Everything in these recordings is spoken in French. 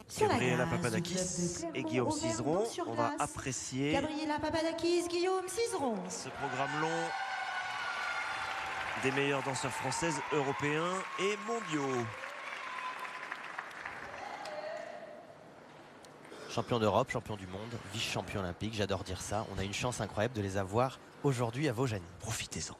Sur la Gabriela glace, Papadakis du club de et Clermont, Guillaume Auvergne, Cizeron. donc sur On va glace. apprécier Gabriela Papadakis, Guillaume Cizeron. ce programme long des meilleures danseurs françaises, européens et mondiaux. Champion d'Europe, champion du monde, vice-champion olympique, j'adore dire ça. On a une chance incroyable de les avoir aujourd'hui à Vaujany. Profitez-en.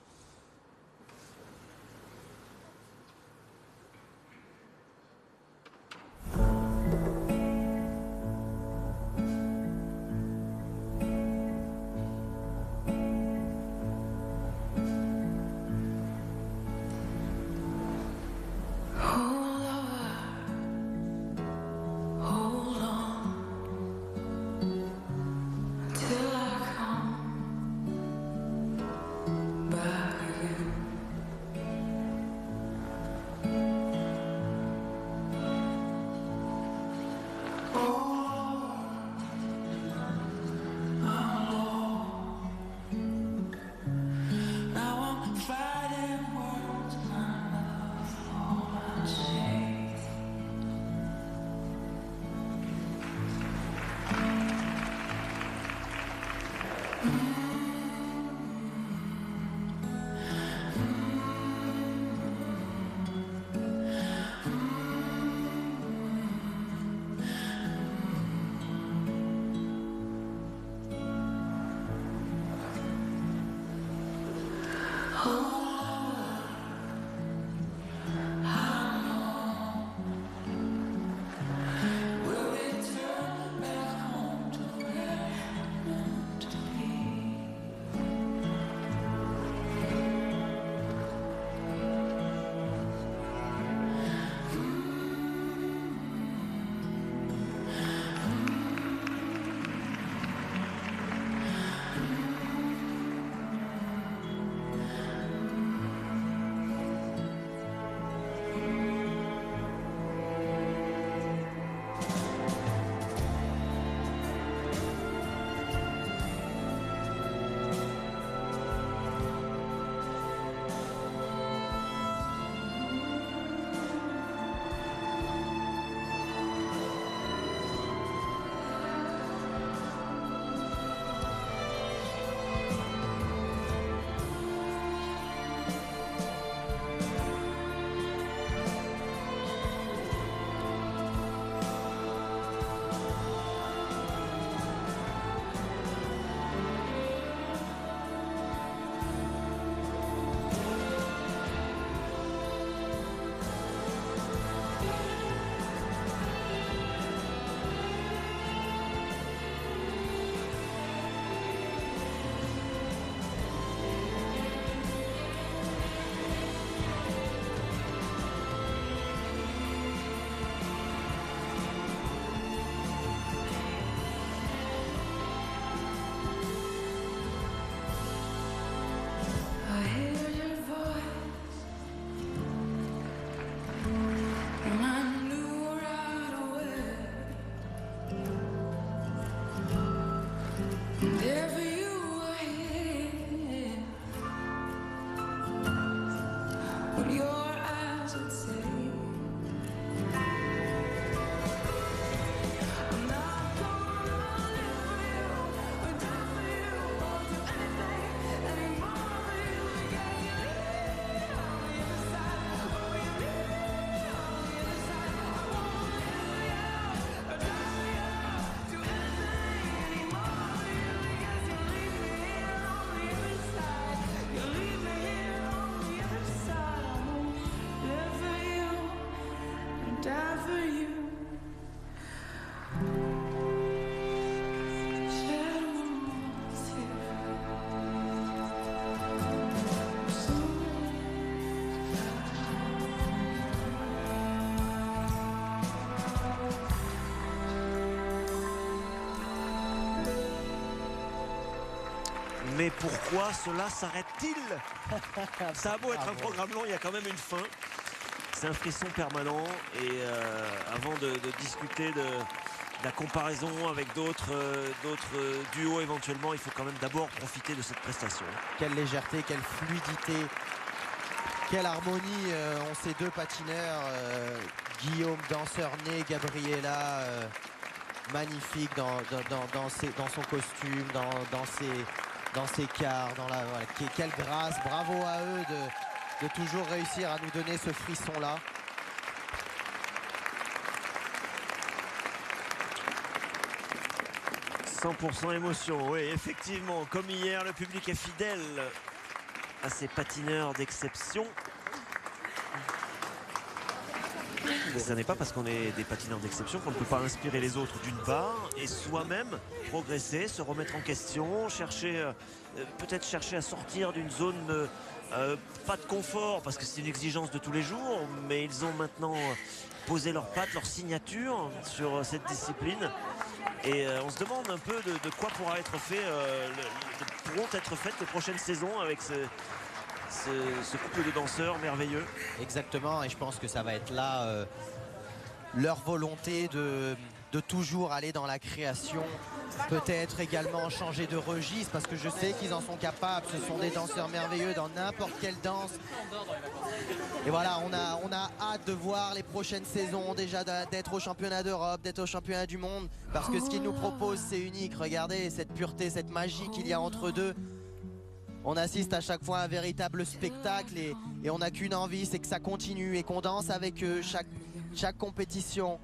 Mais pourquoi cela s'arrête-t-il? Ça a beau être un programme long, il y a quand même une fin. C'est un frisson permanent. Et avant de discuter de la comparaison avec d'autres duos éventuellement, il faut quand même d'abord profiter de cette prestation. Quelle légèreté, quelle fluidité Quelle harmonie ont ces deux patineurs, Guillaume danseur né, Gabriela magnifique dans son costume, dans ses quarts, voilà, quelle grâce, bravo à eux de toujours réussir à nous donner ce frisson là. « 100% émotion, oui, effectivement, comme hier, le public est fidèle à ces patineurs d'exception. Ce n'est pas parce qu'on est des patineurs d'exception qu'on ne peut pas inspirer les autres d'une part et soi-même progresser, se remettre en question, peut-être chercher à sortir d'une zone pas de confort parce que c'est une exigence de tous les jours, mais ils ont maintenant posé leurs pattes, leur signature sur cette discipline. Et on se demande un peu de quoi pourront être faites les prochaines saisons avec ce couple de danseurs merveilleux. Exactement, et je pense que ça va être là leur volonté de toujours aller dans la création, peut-être également changer de registre parce que je sais qu'ils en sont capables. Ce sont des danseurs merveilleux dans n'importe quelle danse. Et voilà, on a hâte de voir les prochaines saisons, déjà d'être au championnat d'Europe, d'être au championnat du monde, parce que ce qu'ils nous proposent c'est unique. Regardez cette pureté, cette magie qu'il y a entre deux. On assiste à chaque fois à un véritable spectacle et on n'a qu'une envie, c'est que ça continue et qu'on danse avec eux chaque compétition.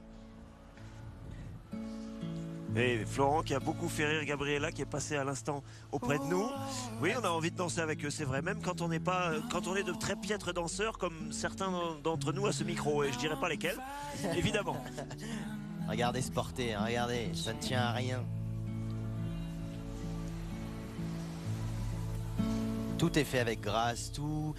Et Florent qui a beaucoup fait rire Gabriela qui est passé à l'instant auprès de nous. Oui, on a envie de danser avec eux, c'est vrai, même quand on est de très piètres danseurs comme certains d'entre nous à ce micro, et je dirais pas lesquels, évidemment. Regardez se porter, hein, regardez, ça ne tient à rien. Tout est fait avec grâce, tout,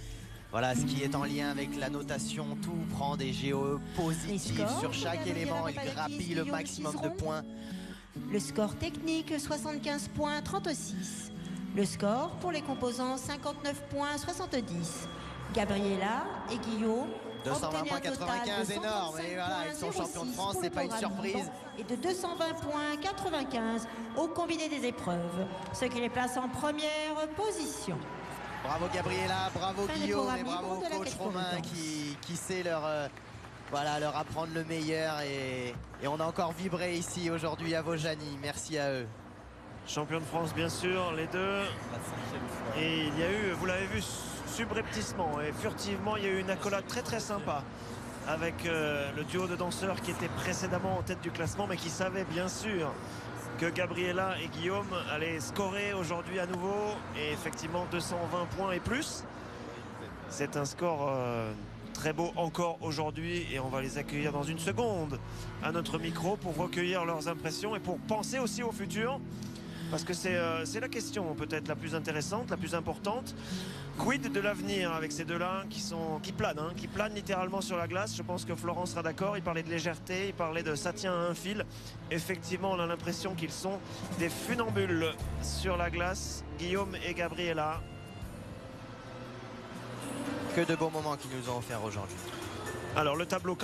voilà, ce qui est en lien avec la notation, tout prend des géos positifs sur chaque élément, il grappille le maximum de points. Le score technique 75 points 36. Le score pour les composants 59 points 70. Gabriela et Guillaume 220 points 95, énorme, et voilà, ils sont champions de France, c'est pas une surprise. Et de 220 points 95 au combiné des épreuves, ce qui les place en première position. Bravo Gabriela, bravo Guillaume et bravo coach Romain qui sait leur apprendre le meilleur et on a encore vibré ici aujourd'hui à Vaujany. Merci à eux. Champion de France bien sûr, les deux. Et il y a eu, vous l'avez vu subrepticement et furtivement, il y a eu une accolade très très sympa avec le duo de danseurs qui était précédemment en tête du classement mais qui savait bien sûr que Gabriela et Guillaume allaient scorer aujourd'hui à nouveau, et effectivement 220 points et plus. C'est un score très beau encore aujourd'hui et on va les accueillir dans une seconde à notre micro pour recueillir leurs impressions et pour penser aussi au futur, parce que c'est la question peut-être la plus intéressante, la plus importante. Quid de l'avenir avec ces deux-là qui planent littéralement sur la glace. Je pense que Florent sera d'accord, il parlait de légèreté, il parlait de ça tient à un fil. Effectivement, on a l'impression qu'ils sont des funambules sur la glace, Guillaume et Gabriela. Que de beaux moments qu'ils nous ont offerts aujourd'hui. Alors le tableau